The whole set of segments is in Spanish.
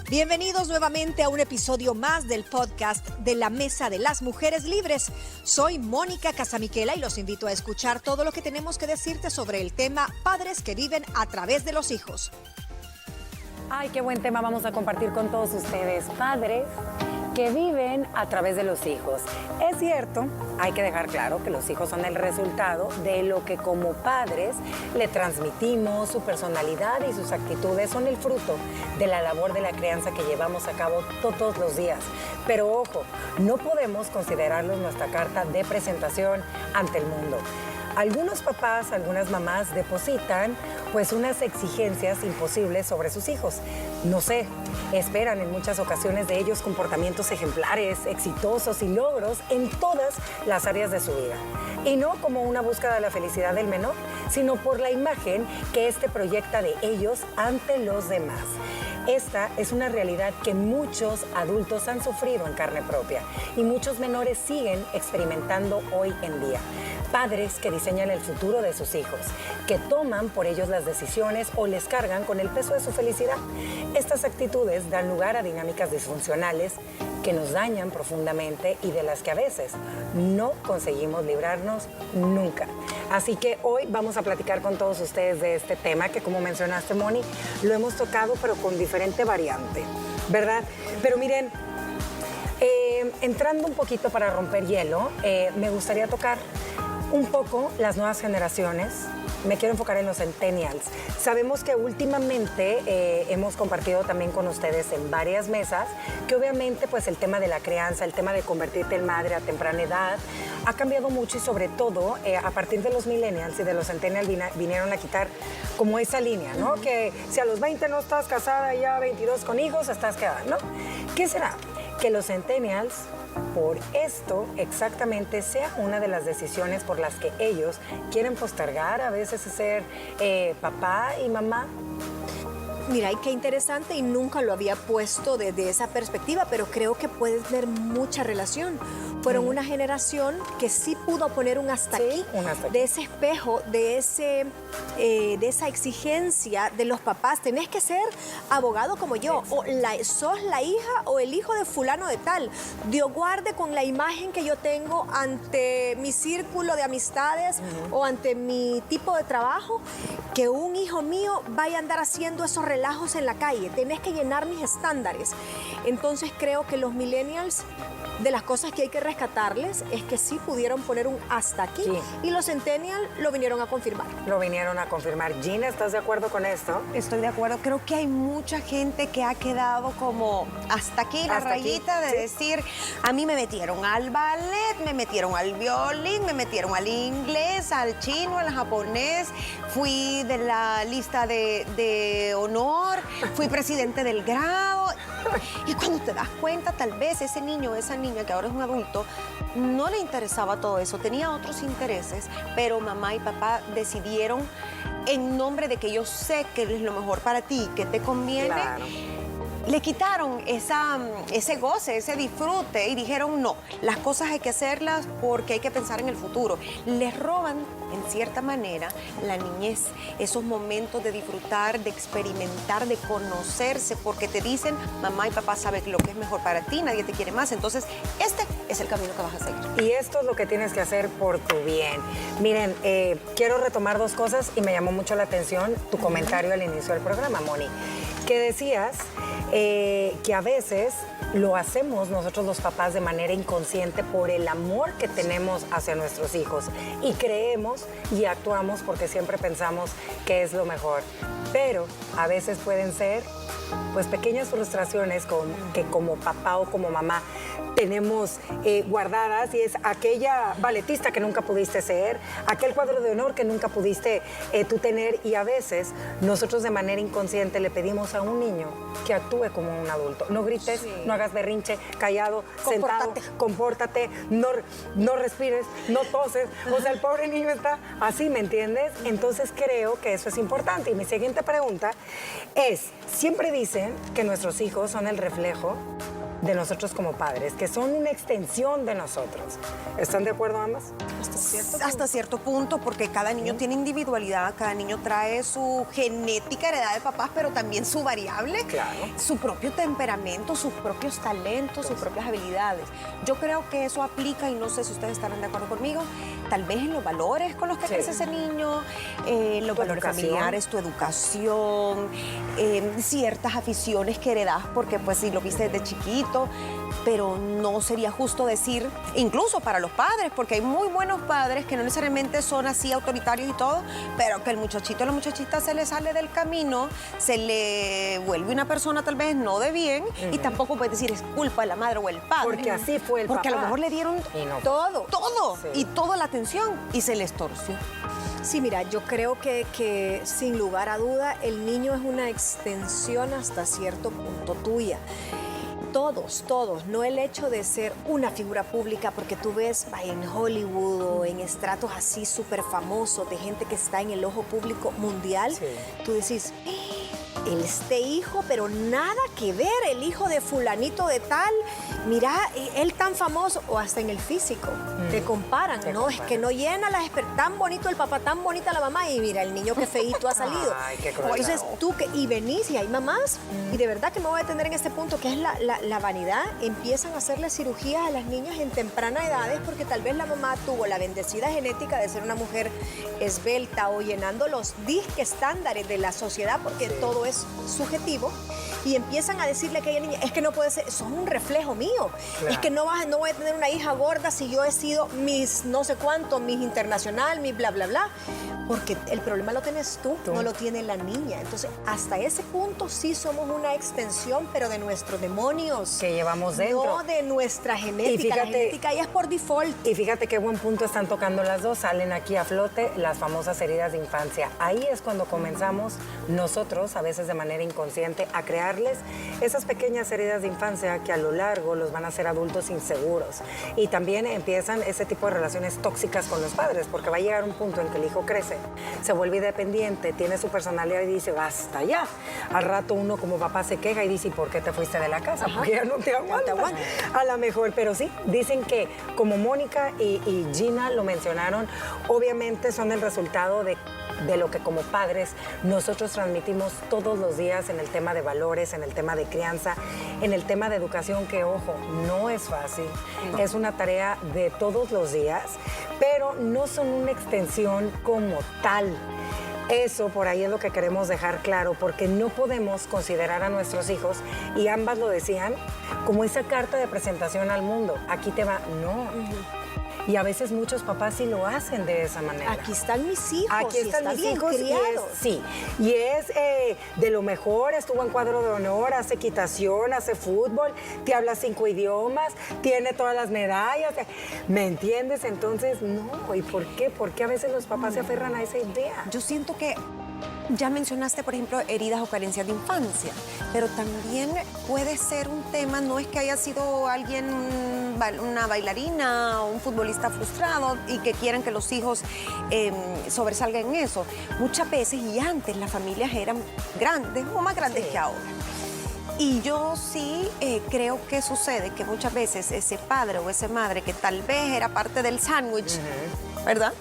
Bienvenidos nuevamente a un episodio más del podcast de la Mesa de las Mujeres Libres. Soy Mónica Casamiquela y los invito a escuchar todo lo que tenemos que decirte sobre el tema padres que viven a través de los hijos. Ay, qué buen tema vamos a compartir con todos ustedes, padres que viven a través de los hijos. Es cierto, hay que dejar claro que los hijos son el resultado de lo que como padres le transmitimos, su personalidad y sus actitudes son el fruto de la labor de la crianza que llevamos a cabo todos los días. Pero ojo, no podemos considerarlos nuestra carta de presentación ante el mundo. Algunos papás, algunas mamás depositan pues unas exigencias imposibles sobre sus hijos. No sé, esperan en muchas ocasiones de ellos comportamientos ejemplares, exitosos y logros en todas las áreas de su vida. Y no como una búsqueda de la felicidad del menor, sino por la imagen que éste proyecta de ellos ante los demás. Esta es una realidad que muchos adultos han sufrido en carne propia y muchos menores siguen experimentando hoy en día. Padres que diseñan el futuro de sus hijos, que toman por ellos las decisiones o les cargan con el peso de su felicidad. Estas actitudes dan lugar a dinámicas disfuncionales que nos dañan profundamente y de las que a veces no conseguimos librarnos nunca. Así que hoy vamos a platicar con todos ustedes de este tema que, como mencionaste, Moni, lo hemos tocado pero con diferente variante, ¿verdad? Pero miren, entrando un poquito para romper hielo, me gustaría tocar un poco las nuevas generaciones. Me quiero enfocar en los centennials. Sabemos que últimamente hemos compartido también con ustedes en varias mesas que obviamente pues el tema de la crianza, el tema de convertirte en madre a temprana edad ha cambiado mucho y sobre todo a partir de los millennials y de los centennials vinieron a quitar como esa línea, ¿no? Que si a los 20 no estás casada, ya 22 con hijos, estás quedada, ¿no? ¿Qué será? Que los centennials, por esto exactamente, sea una de las decisiones por las que ellos quieren postergar a veces ser papá y mamá. Mira, y qué interesante, y nunca lo había puesto desde esa perspectiva, pero creo que puedes ver mucha relación. Fueron una generación que sí pudo poner un hasta aquí, de ese espejo, de esa exigencia de los papás. Tenés que ser abogado como yo, o sos la hija o el hijo de fulano de tal. Dios guarde con la imagen que yo tengo ante mi círculo de amistades o ante mi tipo de trabajo, que un hijo mío vaya a andar haciendo esos relajos en la calle. Tenés que llenar mis estándares. Entonces creo que los millennials, de las cosas que hay que rescatarles es que sí pudieron poner un hasta aquí, y los centennials lo vinieron a confirmar. Lo vinieron a confirmar. Gina, ¿estás de acuerdo con esto? Estoy de acuerdo. Creo que hay mucha gente que ha quedado como hasta aquí, la rayita de decir, a mí me metieron al ballet, me metieron al violín, me metieron al inglés, al chino, al japonés, fui de la lista de honor, fui presidente del grado. Y cuando te das cuenta, tal vez ese niño o esa niña que ahora es un adulto, no le interesaba todo eso, tenía otros intereses, pero mamá y papá decidieron, en nombre de que yo sé que es lo mejor para ti, que te conviene, le quitaron ese goce, ese disfrute y dijeron no, las cosas hay que hacerlas porque hay que pensar en el futuro. Les roban, en cierta manera, la niñez, esos momentos de disfrutar, de experimentar, de conocerse, porque te dicen, mamá y papá saben lo que es mejor para ti, nadie te quiere más, entonces este es el camino que vas a seguir. Y esto es lo que tienes que hacer por tu bien. Miren, quiero retomar dos cosas y me llamó mucho la atención tu comentario al inicio del programa, Moni, que decías que a veces lo hacemos nosotros los papás de manera inconsciente por el amor que tenemos hacia nuestros hijos y creemos y actuamos porque siempre pensamos que es lo mejor. Pero a veces pueden ser pues pequeñas frustraciones que como papá o como mamá tenemos guardadas, y es aquella balletista que nunca pudiste ser, aquel cuadro de honor que nunca pudiste tú tener, y a veces nosotros de manera inconsciente le pedimos a un niño que actúe como un adulto. No grites, no hagas berrinche, callado, sentado, compórtate, no respires, no toses. O sea, el pobre niño está así, ¿me entiendes? Entonces creo que eso es importante. Y mi siguiente pregunta es, siempre dicen que nuestros hijos son el reflejo de nosotros como padres, que son una extensión de nosotros. ¿Están de acuerdo ambas? Hasta cierto punto, porque cada niño tiene individualidad, cada niño trae su genética heredada de papás, pero también su variable, su propio temperamento, sus propios talentos, sus propias habilidades. Yo creo que eso aplica, y no sé si ustedes estarán de acuerdo conmigo, tal vez en los valores con los que crece ese niño, los valores familiares, tu educación, ciertas aficiones que heredas, porque pues si lo viste desde chiquito, pero no sería justo decir, incluso para los padres, porque hay muy buenos padres que no necesariamente son así autoritarios y todo, pero que el muchachito o la muchachita se le sale del camino, se le vuelve una persona tal vez no de bien, y tampoco puedes decir es culpa de la madre o el padre. Porque así fue el Porque papá. a lo mejor le dieron todo, y toda la atención, y se les torció. Sí, mira, yo creo que sin lugar a duda el niño es una extensión hasta cierto punto tuya. Todos, no el hecho de ser una figura pública, porque tú ves en Hollywood o en estratos así súper famosos de gente que está en el ojo público mundial, tú decís, este hijo, pero nada que ver, el hijo de fulanito de tal, mira, él tan famoso, o hasta en el físico, te comparan, ¿no? Es que no llena las tan bonito el papá, tan bonita la mamá, y mira, el niño que feíto ha salido. Ay, qué cruel. Entonces tú, y venís, y hay mamás, y de verdad que me voy a detener en este punto, que es la vanidad, empiezan a hacerle cirugías a las niñas en temprana edades, porque tal vez la mamá tuvo la bendecida genética de ser una mujer esbelta o llenando los disque estándares de la sociedad, porque todo es subjetivo, y empiezan a decirle a aquella niña, es que no puede ser, son un reflejo mío, es que no voy a tener una hija gorda si yo he sido Miss no sé cuánto, Miss Internacional, Miss bla bla bla, porque el problema lo tienes tú, no lo tiene la niña. Entonces, hasta ese punto sí somos una extensión, pero de nuestros demonios. Que llevamos dentro. No de nuestra genética. Fíjate, la genética ya es por default. Y fíjate qué buen punto están tocando las dos. Salen aquí a flote las famosas heridas de infancia. Ahí es cuando comenzamos nosotros, a veces de manera inconsciente, a crearles esas pequeñas heridas de infancia que a lo largo los van a hacer adultos inseguros. Y también empiezan ese tipo de relaciones tóxicas con los padres, porque va a llegar un punto en que el hijo crece, se vuelve independiente, tiene su personalidad y dice, basta ya. Al rato uno como papá se queja y dice, ¿y por qué te fuiste de la casa? Porque ya no te aguanta. A lo mejor, pero sí, dicen que como Mónica y Gina lo mencionaron, obviamente son el resultado de lo que como padres nosotros transmitimos todos los días en el tema de valores, en el tema de crianza, en el tema de educación, que ojo, no es fácil, es una tarea de todos los días, pero no son una extensión como tal. Eso por ahí es lo que queremos dejar claro, porque no podemos considerar a nuestros hijos, y ambas lo decían, como esa carta de presentación al mundo. Aquí te va, no. Y a veces muchos papás sí lo hacen de esa manera. Aquí están mis hijos. Aquí están mis hijos criados. Y es de lo mejor, estuvo en cuadro de honor, hace equitación, hace fútbol, te habla 5 idiomas, tiene todas las medallas. ¿Me entiendes? Entonces, no. ¿Y por qué? ¿Por qué a veces los papás se aferran a esa idea? Yo siento que ya mencionaste, por ejemplo, heridas o carencias de infancia, pero también puede ser un tema, no es que haya sido alguien, una bailarina o un futbolista frustrado y que quieran que los hijos sobresalgan en eso. Muchas veces, y antes, las familias eran grandes o más grandes que ahora. Y yo sí creo que sucede que muchas veces ese padre o esa madre que tal vez era parte del sándwich, ¿verdad?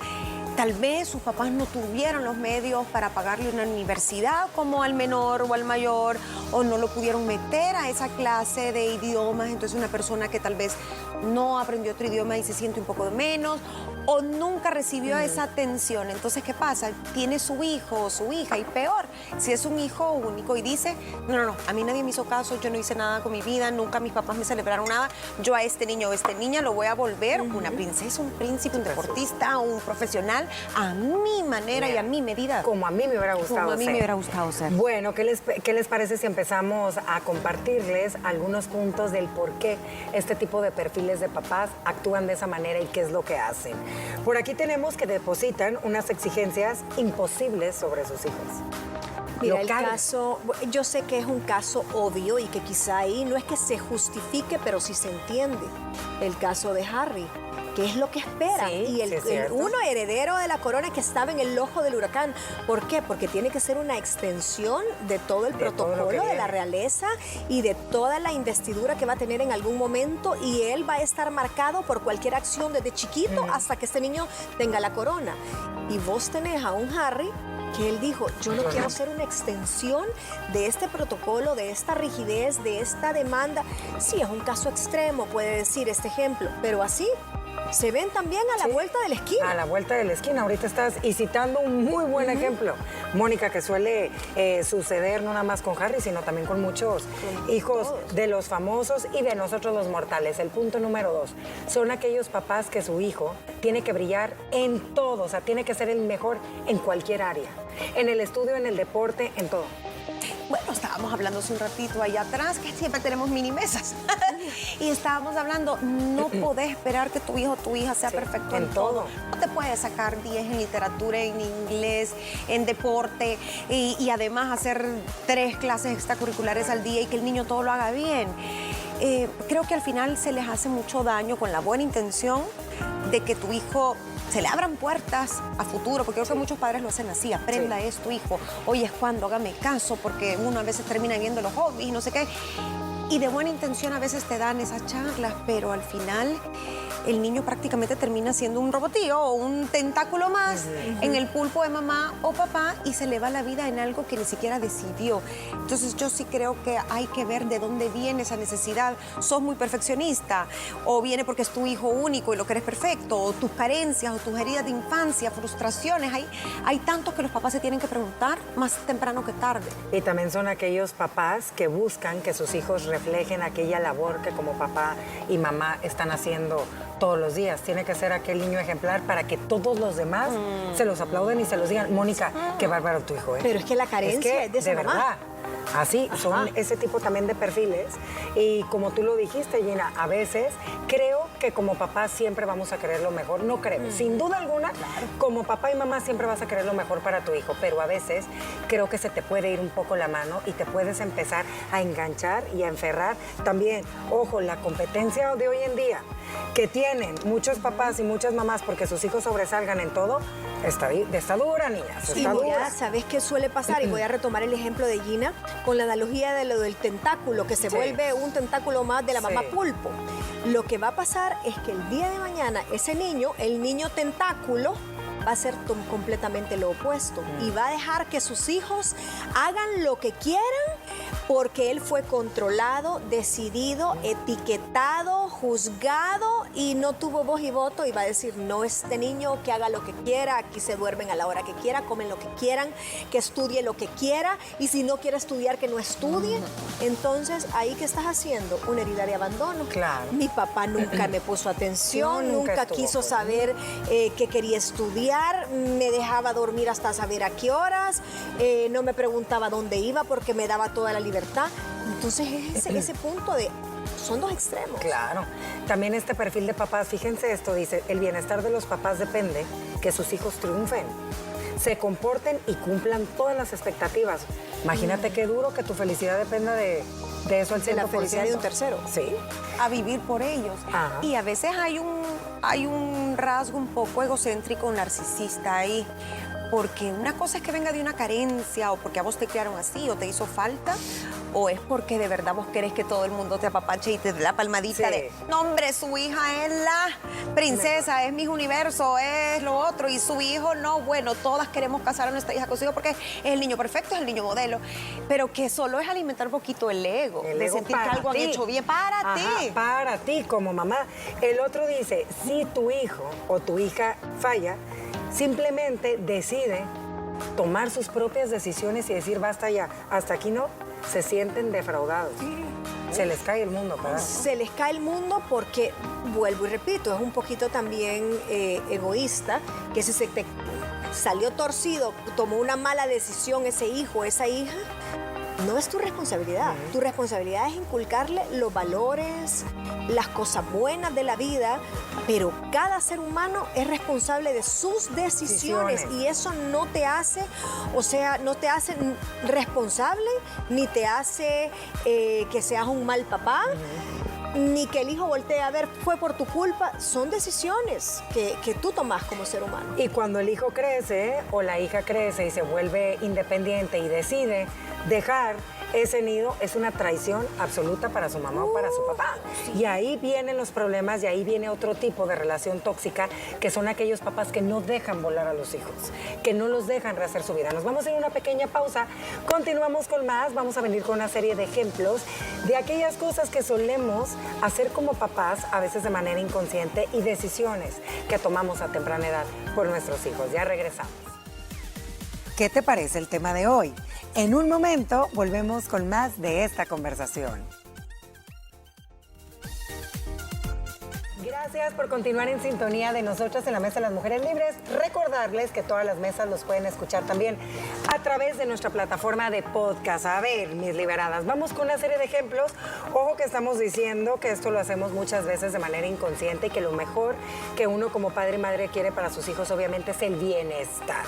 Tal vez sus papás no tuvieron los medios para pagarle una universidad como al menor o al mayor, o no lo pudieron meter a esa clase de idiomas. Entonces una persona que tal vez no aprendió otro idioma y se siente un poco de menos, o nunca recibió esa atención. Entonces, ¿qué pasa? Tiene su hijo o su hija, y peor, si es un hijo único y dice, no, a mí nadie me hizo caso, yo no hice nada con mi vida, nunca mis papás me celebraron nada, yo a este niño o esta niña lo voy a volver una princesa, un príncipe, un deportista, un profesional, a mi manera y a mi medida. Como a mí me hubiera gustado Como a mí ser. me hubiera gustado ser. Bueno, ¿qué les parece si empezamos a compartirles algunos puntos del por qué este tipo de perfiles de papás actúan de esa manera y qué es lo que hacen? Por aquí tenemos que depositan unas exigencias imposibles sobre sus hijos. Mira, el caso, yo sé que es un caso obvio y que quizá ahí no es que se justifique, pero sí se entiende. El caso de Harry. porque es lo que espera. Sí, y sí, es el cierto. uno heredero de la corona que estaba en el ojo del huracán. ¿Por qué? Porque tiene que ser una extensión de todo el De todo protocolo lo que de la viene. realeza y de toda la investidura que va a tener en algún momento, y él va a estar marcado por cualquier acción desde chiquito hasta que este niño tenga la corona. Y vos tenés a un Harry que él dijo, yo no quiero ser una extensión de este protocolo, de esta rigidez, de esta demanda. Sí, es un caso extremo, puede decir este ejemplo, pero así se ven también a la Sí. vuelta de la esquina. A la vuelta de la esquina. Ahorita estás y citando un muy buen ejemplo, Mónica, que suele suceder no nada más con Harry, sino también con muchos hijos de los famosos y de nosotros los mortales. El punto número 2, son aquellos papás que su hijo tiene que brillar en todo, o sea, tiene que ser el mejor en cualquier área, en el estudio, en el deporte, en todo. Bueno, estábamos hablando hace un ratito allá atrás, que siempre tenemos mini mesas. Y estábamos hablando, no podés esperar que tu hijo o tu hija sea Sí, perfecto en en todo. todo. No te puedes sacar 10 en literatura, en inglés, en deporte y además hacer 3 clases extracurriculares al día y que el niño todo lo haga bien. Creo que al final se les hace mucho daño con la buena intención de que tu hijo se le abran puertas a futuro, porque creo que muchos padres lo hacen así, aprenda esto, hijo, hoy es cuando, hágame caso, porque uno a veces termina viendo los hobbies y no sé qué. Y de buena intención a veces te dan esas charlas, pero al final el niño prácticamente termina siendo un robotillo o un tentáculo más en el pulpo de mamá o papá y se le va la vida en algo que ni siquiera decidió. Entonces yo sí creo que hay que ver de dónde viene esa necesidad. ¿Sos muy perfeccionista? ¿O viene porque es tu hijo único y lo querés perfecto? ¿O tus carencias o tus heridas de infancia, frustraciones? Hay tantos que los papás se tienen que preguntar más temprano que tarde. Y también son aquellos papás que buscan que sus hijos reflejen aquella labor que como papá y mamá están haciendo todos los días. Tiene que ser aquel niño ejemplar para que todos los demás se los aplauden y se los digan. Mónica, qué bárbaro tu hijo, ¿eh? Pero es que la carencia es de esa mamá. Verdad. Así, son ese tipo también de perfiles. Y como tú lo dijiste, Gina, a veces creo que como papá siempre vamos a querer lo mejor. No creo, sin duda alguna, como papá y mamá siempre vas a querer lo mejor para tu hijo. Pero a veces creo que se te puede ir un poco la mano y te puedes empezar a enganchar y a enferrar. También, ojo, la competencia de hoy en día que tienen muchos papás y muchas mamás porque sus hijos sobresalgan en todo, está dura, niñas, Y está voy dura. a, ¿sabes qué suele pasar? Y voy a retomar el ejemplo de Gina con la analogía de lo del tentáculo, que se Sí. vuelve un tentáculo más de la mamá Sí. pulpo. Lo que va a pasar es que el día de mañana ese niño, el niño tentáculo, va a ser completamente lo opuesto y va a dejar que sus hijos hagan lo que quieran porque él fue controlado, decidido, etiquetado, juzgado y no tuvo voz y voto y va a decir, no, este niño que haga lo que quiera, aquí se duermen a la hora que quiera, comen lo que quieran, que estudie lo que quiera y si no quiere estudiar, que no estudie. Entonces, ¿ahí qué estás haciendo? Una herida de abandono. Claro. Mi papá nunca me puso atención, No, nunca nunca estuvo quiso conmigo. saber qué quería estudiar, me dejaba dormir hasta saber a qué horas, no me preguntaba dónde iba porque me daba toda la libertad. Entonces es ese punto de, son dos extremos. Claro. También este perfil de papás, fíjense esto, dice, el bienestar de los papás depende que sus hijos triunfen, se comporten y cumplan todas las expectativas. Imagínate qué duro que tu felicidad dependa de eso al 100%. De la felicidad de un tercero. Sí. A vivir por ellos. Ajá. Y a veces hay un rasgo un poco egocéntrico, narcisista ahí. Porque una cosa es que venga de una carencia o porque a vos te criaron así o te hizo falta, o es porque de verdad vos querés que todo el mundo te apapache y te dé la palmadita Sí. de, no hombre, su hija es la princesa, es Miss Universo, es lo otro, y su hijo no, bueno, todas queremos casar a nuestra hija con su hijo porque es el niño perfecto, es el niño modelo, pero que solo es alimentar un poquito el ego, El de ego sentir que para algo ti. han hecho bien para Ajá, ti. para ti como mamá. El otro dice, si tu hijo o tu hija falla, simplemente decide tomar sus propias decisiones y decir, basta ya, hasta aquí no, se sienten defraudados. Se les cae el mundo, ¿verdad? Se les cae el mundo porque, vuelvo y repito, es un poquito también egoísta, que si se te salió torcido, tomó una mala decisión ese hijo, esa hija, no es tu responsabilidad. Tu responsabilidad es inculcarle los valores, las cosas buenas de la vida, pero cada ser humano es responsable de sus decisiones y eso no te hace, o sea, no te hace responsable ni te hace que seas un mal papá. ni que el hijo voltee a ver, fue por tu culpa. Son decisiones que tú tomas como ser humano. Y cuando el hijo crece o la hija crece y se vuelve independiente y decide dejar ese nido, es una traición absoluta para su mamá o para su papá. Y ahí vienen los problemas y ahí viene otro tipo de relación tóxica, que son aquellos papás que no dejan volar a los hijos, que no los dejan rehacer su vida. Nos vamos a ir a una pequeña pausa, continuamos con más, vamos a venir con una serie de ejemplos de aquellas cosas que solemos hacer como papás, a veces de manera inconsciente, y decisiones que tomamos a temprana edad por nuestros hijos. Ya regresamos. ¿Qué te parece el tema de hoy? En un momento volvemos con más de esta conversación. Gracias por continuar en sintonía de nosotras en la Mesa de las Mujeres Libres. Recordarles que todas las mesas los pueden escuchar también a través de nuestra plataforma de podcast. A ver, mis liberadas, vamos con una serie de ejemplos. Ojo que estamos diciendo que esto lo hacemos muchas veces de manera inconsciente y que lo mejor que uno como padre y madre quiere para sus hijos obviamente es el bienestar.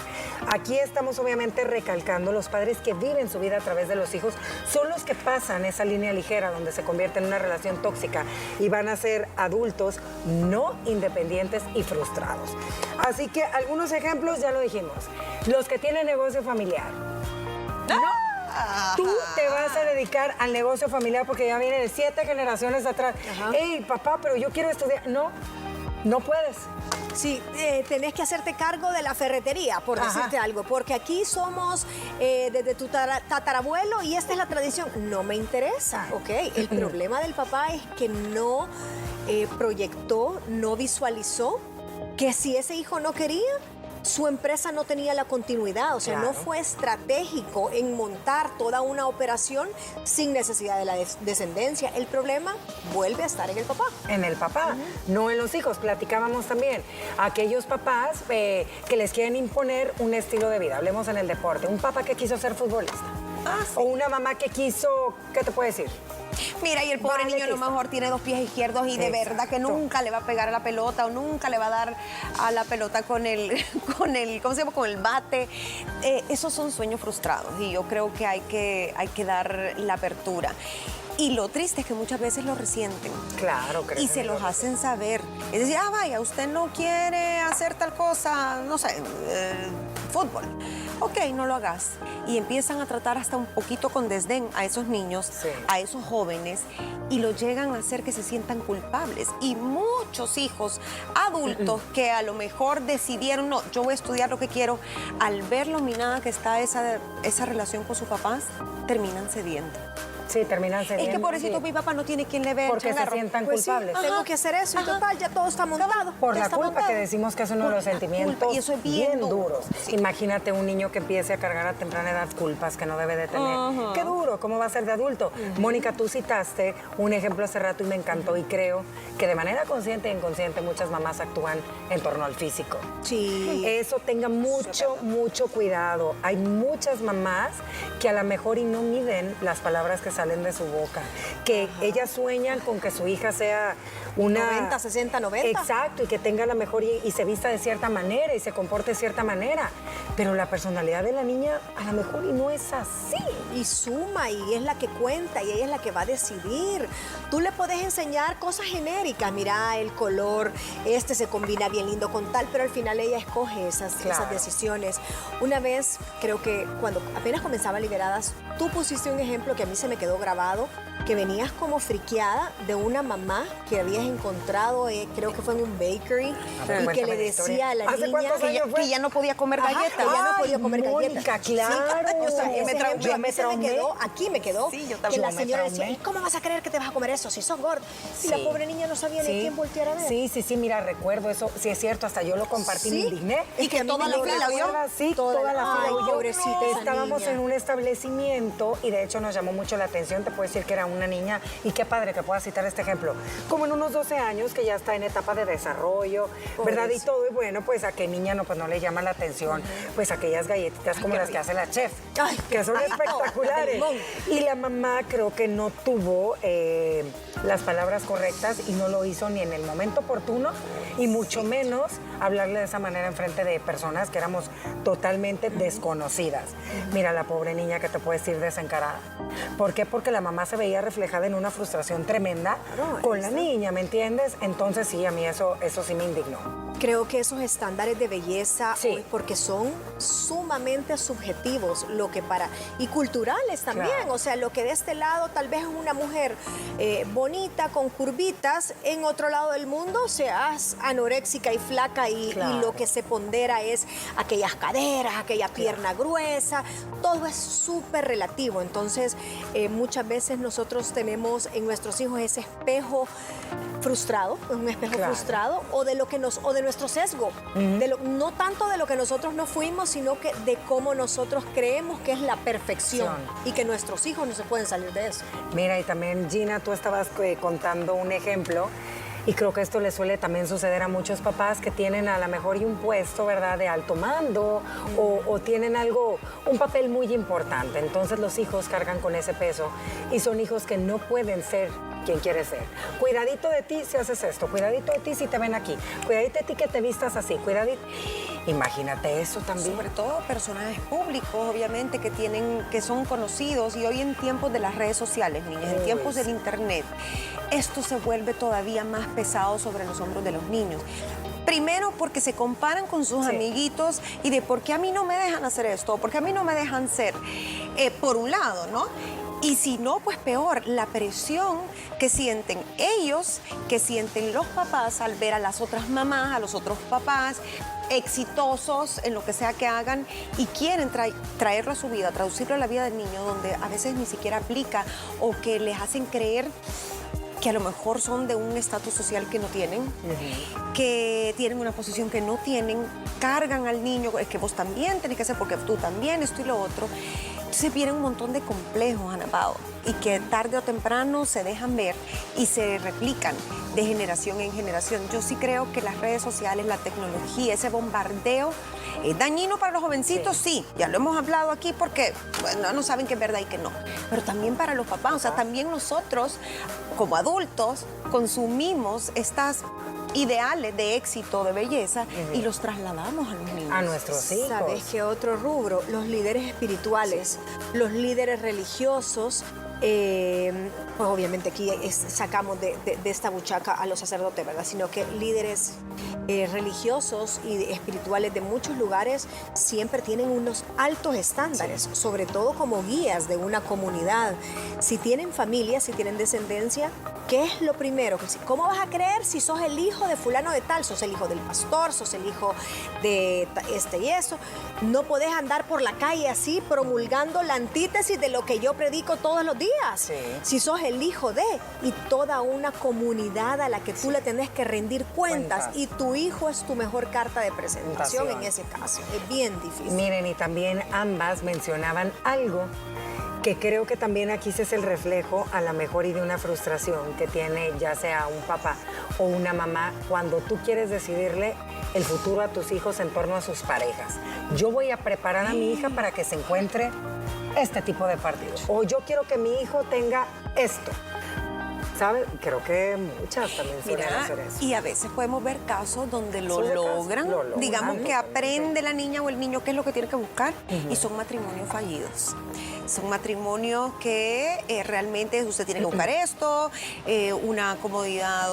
Aquí estamos obviamente recalcando los padres que viven su vida a través de los hijos son los que pasan esa línea ligera donde se convierte en una relación tóxica y van a ser adultos no independientes y frustrados. Así que algunos ejemplos ya lo dijimos. Los que tienen negocio familiar. ¿No? Tú te vas a dedicar al negocio familiar porque ya vienen 7 generaciones atrás. Ey, papá, pero yo quiero estudiar. No, no puedes. Sí, tenés que hacerte cargo de la ferretería, por decirte algo, porque aquí somos desde tu tatarabuelo y esta es la tradición. No me interesa, ¿ok? El problema del papá es que no proyectó, no visualizó que si ese hijo no quería, su empresa no tenía la continuidad, o sea, no fue estratégico en montar toda una operación sin necesidad de la descendencia. El problema vuelve a estar en el papá. En el papá, no en los hijos. Platicábamos también aquellos papás que les quieren imponer un estilo de vida. Hablemos en el deporte. Un papá que quiso ser futbolista. O una mamá que quiso, ¿qué te puedo decir? Mira, y el pobre niño a lo mejor tiene 2 pies izquierdos y de verdad que nunca le va a pegar a la pelota o nunca le va a dar a la pelota con el ¿cómo se llama? Con el bate. Esos son sueños frustrados y yo creo que hay que dar la apertura. Y lo triste es que muchas veces lo resienten. Claro, creo. Y se los hacen saber. Es decir, vaya, usted no quiere hacer tal cosa, no sé, fútbol. Ok, no lo hagas. Y empiezan a tratar hasta un poquito con desdén a esos niños, a esos jóvenes, y lo llegan a hacer que se sientan culpables. Y muchos hijos adultos que a lo mejor decidieron, no, yo voy a estudiar lo que quiero, al ver lo minada que está esa relación con sus papás, terminan cediendo. Sí, terminan cediendo. Es que pobrecito mi papá no tiene quien le vea. Porque se sientan culpables. Sí, tengo que hacer eso y total, ya todo está montado. Por la culpa que decimos que es uno de los sentimientos y eso es bien duros. Sí. Imagínate un niño que empiece a cargar a temprana edad culpas que no debe de tener. Qué duro, ¿cómo va a ser de adulto? Mónica, tú citaste un ejemplo hace rato y me encantó y creo que de manera consciente e inconsciente muchas mamás actúan en torno al físico. Sí. Eso tenga mucho cuidado. Hay muchas mamás que a lo mejor y no miden las palabras que salen de su boca, que ellas sueñan con que su hija sea una... 90, 60, 90. Exacto, y que tenga la mejor y se vista de cierta manera y se comporte de cierta manera, pero la personalidad de la niña a lo mejor y no es así. Y suma, y es la que cuenta, y ella es la que va a decidir. Tú le puedes enseñar cosas genéricas, mira, el color, se combina bien lindo con tal, pero al final ella escoge esas decisiones. Una vez, creo que cuando apenas comenzaba Liberadas, tú pusiste un ejemplo que a mí se me quedó grabado, que venías como friqueada de una mamá que habías encontrado, creo que fue en un bakery, y que le decía a la niña que ya no podía comer galletas. Que ya no podía comer galletas. Claro. Aquí me quedó, sí, yo que también la señora decía, ¿y cómo vas a creer que te vas a comer eso si sos gorda? Y la pobre niña no sabía ni a quién voltear a ver. Sí, mira, recuerdo eso, sí es cierto, hasta yo lo compartí, me indigné. Y que toda la fila vio. Sí, toda la fila. Ay, pobrecita esa estábamos niña. en un establecimiento y de hecho nos llamó mucho la atención, te puedo decir que era una niña, y qué padre que pueda citar este ejemplo, como en unos 12 años que ya está en etapa de desarrollo, ¿verdad? Y todo, y bueno, pues a qué niña pues no le llama la atención, pues aquellas galletitas como las que hace la chef, que son espectaculares. Y la mamá creo que no tuvo las palabras correctas y no lo hizo ni en el momento oportuno y mucho menos hablarle de esa manera enfrente de personas que éramos totalmente desconocidas. Mira la pobre niña que te puede decir desencarada. ¿Por qué? porque la mamá se veía reflejada en una frustración tremenda con la niña, ¿me entiendes? Entonces sí, a mí eso sí me indignó. Creo que esos estándares de belleza, Sí. porque son sumamente subjetivos, y culturales también. Claro. O sea, lo que de este lado tal vez es una mujer bonita, con curvitas, en otro lado del mundo seas anoréxica y flaca y lo que se pondera es aquellas caderas, aquella pierna gruesa. Todo es súper relativo. Entonces, muchas veces nosotros tenemos en nuestros hijos ese espejo frustrado, un espejo frustrado, o de nuestro sesgo, no tanto de lo que nosotros no fuimos, sino que de cómo nosotros creemos que es la perfección y que nuestros hijos no se pueden salir de eso. Mira, y también Gina, tú estabas contando un ejemplo. Y creo que esto le suele también suceder a muchos papás que tienen a lo mejor y un puesto, ¿verdad?, de alto mando o tienen un papel muy importante. Entonces los hijos cargan con ese peso y son hijos que no pueden ser quien quiere ser. Cuidadito de ti si haces esto, cuidadito de ti si te ven aquí, cuidadito de ti que te vistas así, cuidadito. Imagínate eso también. Sobre todo personajes públicos, obviamente, que son conocidos y hoy en tiempos de las redes sociales, niñas, en tiempos del internet, esto se vuelve todavía más pesado sobre los hombros de los niños. Primero porque se comparan con sus amiguitos y de por qué a mí no me dejan hacer esto, por qué a mí no me dejan ser, por un lado, ¿no? Y si no, pues peor, la presión que sienten ellos, que sienten los papás al ver a las otras mamás, a los otros papás exitosos en lo que sea que hagan y quieren traerlo a su vida, traducirlo a la vida del niño, donde a veces ni siquiera aplica o que les hacen creer que a lo mejor son de un estatus social que no tienen, que tienen una posición que no tienen, cargan al niño, es que vos también tenés que hacer porque tú también, esto y lo otro. Entonces vienen un montón de complejos, Ana Pao, y que tarde o temprano se dejan ver y se replican de generación en generación. Yo sí creo que las redes sociales, la tecnología, ese bombardeo es dañino para los jovencitos, sí, ya lo hemos hablado aquí porque bueno, no saben que es verdad y que no, pero también para los papás, o sea, también nosotros como adultos consumimos estas ideales de éxito, de belleza, y los trasladamos a los niños. A nuestros hijos. ¿Sabes qué otro rubro? Los líderes espirituales, los líderes religiosos. Pues obviamente aquí sacamos de esta buchaca a los sacerdotes, ¿verdad? Sino que líderes religiosos y espirituales de muchos lugares siempre tienen unos altos estándares, sobre todo como guías de una comunidad. Si tienen familia, si tienen descendencia, ¿qué es lo primero? ¿Cómo vas a creer si sos el hijo de fulano de tal? Sos el hijo del pastor, sos el hijo de este y eso. No podés andar por la calle así promulgando la antítesis de lo que yo predico todos los días. Sí. Si sos el hijo de, y toda una comunidad a la que tú le tenés que rendir cuentas y tu hijo es tu mejor carta de presentación en ese caso. Es bien difícil. Miren, y también ambas mencionaban algo que creo que también aquí es el reflejo a la mejor y de una frustración que tiene ya sea un papá o una mamá cuando tú quieres decidirle el futuro a tus hijos en torno a sus parejas. Yo voy a preparar a mi hija para que se encuentre este tipo de partido. O yo quiero que mi hijo tenga esto. ¿Sabes? Creo que muchas también suelen hacer eso. Y a veces podemos ver casos donde lo logran. Digamos que aprende la niña o el niño qué es lo que tiene que buscar y son matrimonios fallidos. Son matrimonios que realmente usted tiene que buscar esto, una comodidad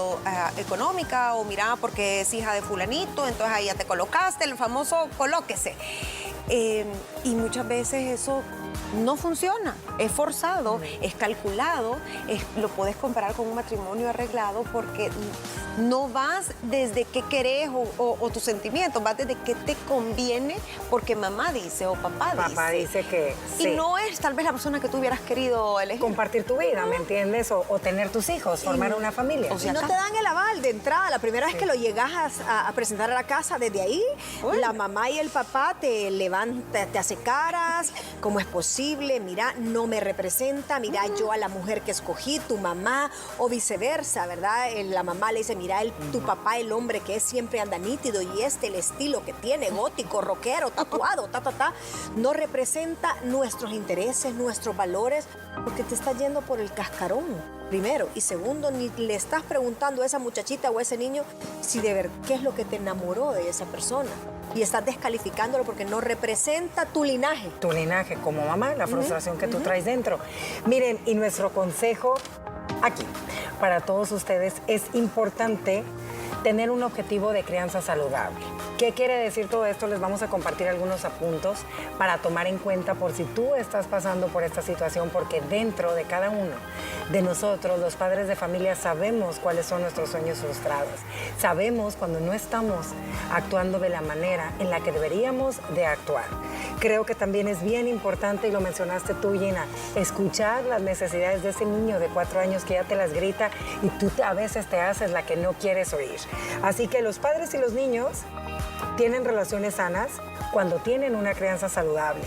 económica o mira porque es hija de fulanito, entonces ahí ya te colocaste, el famoso colóquese. Y muchas veces eso no funciona, es forzado, es calculado, lo puedes comparar con un matrimonio arreglado porque no vas desde qué querés o tus sentimientos, vas desde qué te conviene porque mamá dice o papá dice. Papá dice que sí. Y no es tal vez la persona que tú hubieras querido elegir. Compartir tu vida, ¿me entiendes? O tener tus hijos, formar una familia. O sea, no te dan el aval de entrada. La primera vez que lo llegas a presentar a la casa, desde ahí, la mamá y el papá te levantan, te hace caras, ¿cómo es posible? Mira, no me representa, mira, yo a la mujer que escogí, tu mamá, o viceversa, ¿verdad? La mamá le dice, mira, tu papá, el hombre que es siempre anda nítido y el estilo que tiene, gótico, rockero, tatuado, no representa nuestros intereses, nuestros valores, porque te está yendo por el cascarón, primero. Y segundo, ni le estás preguntando a esa muchachita o a ese niño si de ver qué es lo que te enamoró de esa persona. y estás descalificándolo porque no representa tu linaje. Tu linaje como mamá, la frustración que tú traes dentro. Miren, y nuestro consejo aquí para todos ustedes es importante tener un objetivo de crianza saludable. ¿Qué quiere decir todo esto? Les vamos a compartir algunos apuntos para tomar en cuenta por si tú estás pasando por esta situación, porque dentro de cada uno de nosotros, los padres de familia, sabemos cuáles son nuestros sueños frustrados. Sabemos cuando no estamos actuando de la manera en la que deberíamos de actuar. Creo que también es bien importante, y lo mencionaste tú, Gina, escuchar las necesidades de ese niño de 4 años que ya te las grita y tú a veces te haces la que no quieres oír. Así que los padres y los niños tienen relaciones sanas cuando tienen una crianza saludable.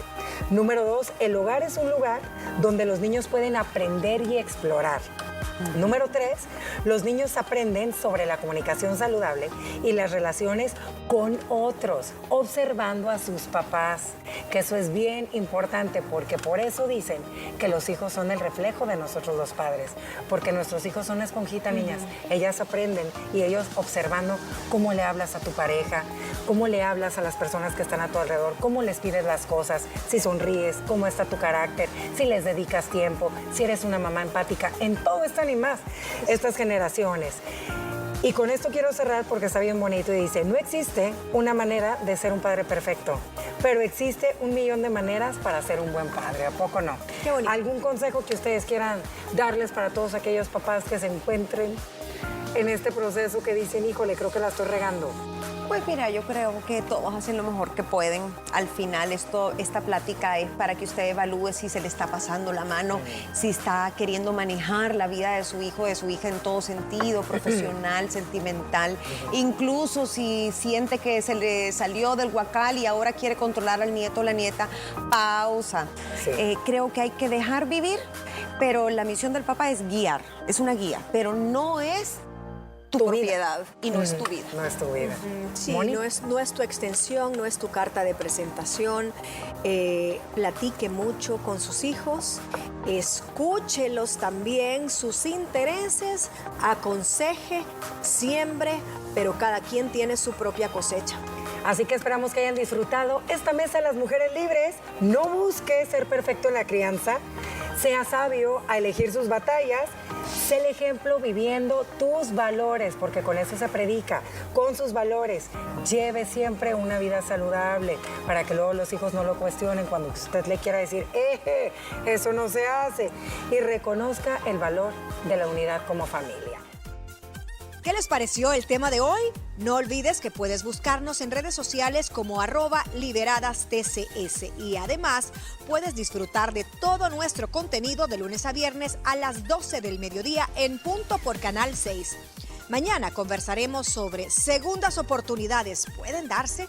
Número 2, el hogar es un lugar donde los niños pueden aprender y explorar. Número 3, los niños aprenden sobre la comunicación saludable y las relaciones con otros, observando a sus papás, que eso es bien importante, porque por eso dicen que los hijos son el reflejo de nosotros los padres, porque nuestros hijos son una esponjita, niñas. Ellas aprenden y ellos observando cómo le hablas a tu pareja, cómo le hablas a las personas que están a tu alrededor, cómo les pides las cosas, si sonríes, cómo está tu carácter, si les dedicas tiempo, si eres una mamá empática, en todo están y más estas generaciones. Y con esto quiero cerrar porque está bien bonito y dice, no existe una manera de ser un padre perfecto, pero existe 1.000.000 de maneras para ser un buen padre, ¿a poco no? Qué bonito. ¿Algún consejo que ustedes quieran darles para todos aquellos papás que se encuentren en este proceso que dicen, híjole, creo que la estoy regando? Pues mira, yo creo que todos hacen lo mejor que pueden. Al final, esta plática es para que usted evalúe si se le está pasando la mano, si está queriendo manejar la vida de su hijo, de su hija en todo sentido, profesional, sentimental. Incluso si siente que se le salió del guacal y ahora quiere controlar al nieto o la nieta, pausa. Sí. Creo que hay que dejar vivir, pero la misión del papá es guiar, es una guía, pero no es tu propiedad y no es tu vida. No es tu vida. Sí, Moni. no es tu extensión, no es tu carta de presentación. Platique mucho con sus hijos, escúchelos también, sus intereses, aconseje, siembre, pero cada quien tiene su propia cosecha. Así que esperamos que hayan disfrutado esta mesa de las mujeres libres. No busque ser perfecto en la crianza. Sea sabio a elegir sus batallas. Sé el ejemplo viviendo tus valores, porque con eso se predica, con sus valores. Lleve siempre una vida saludable para que luego los hijos no lo cuestionen cuando usted le quiera decir, eso no se hace. Y reconozca el valor de la unidad como familia. ¿Qué les pareció el tema de hoy? No olvides que puedes buscarnos en redes sociales como @liberadastcs y además puedes disfrutar de todo nuestro contenido de lunes a viernes a las 12 del mediodía en punto por Canal 6. Mañana conversaremos sobre segundas oportunidades. ¿Pueden darse?